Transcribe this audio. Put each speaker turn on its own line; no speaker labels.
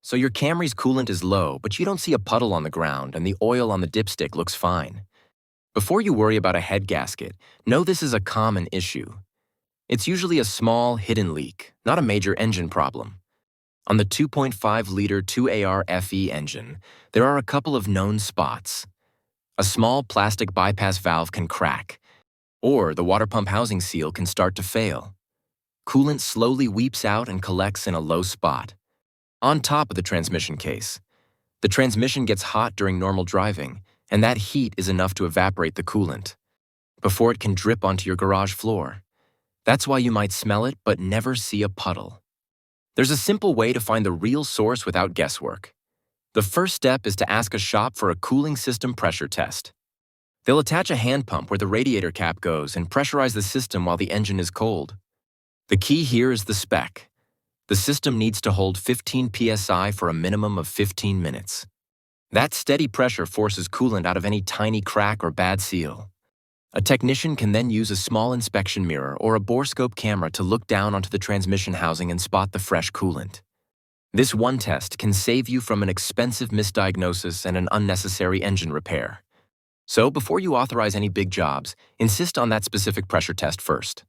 So your Camry's coolant is low, but you don't see a puddle on the ground and the oil on the dipstick looks fine. Before you worry about a head gasket, know this is a common issue. It's usually a small, hidden leak, not a major engine problem. On the 2.5-liter 2AR-FE engine, there are a couple of known spots. A small plastic bypass valve can crack, or the water pump housing seal can start to fail. Coolant slowly weeps out and collects in a low spot, on top of the transmission case. The transmission gets hot during normal driving, and that heat is enough to evaporate the coolant before it can drip onto your garage floor. That's why you might smell it but never see a puddle. There's a simple way to find the real source without guesswork. The first step is to ask a shop for a cooling system pressure test. They'll attach a hand pump where the radiator cap goes and pressurize the system while the engine is cold. The key here is the spec. The system needs to hold 15 psi for a minimum of 15 minutes. That steady pressure forces coolant out of any tiny crack or bad seal. A technician can then use a small inspection mirror or a borescope camera to look down onto the transmission housing and spot the fresh coolant. This one test can save you from an expensive misdiagnosis and an unnecessary engine repair. So before you authorize any big jobs, insist on that specific pressure test first.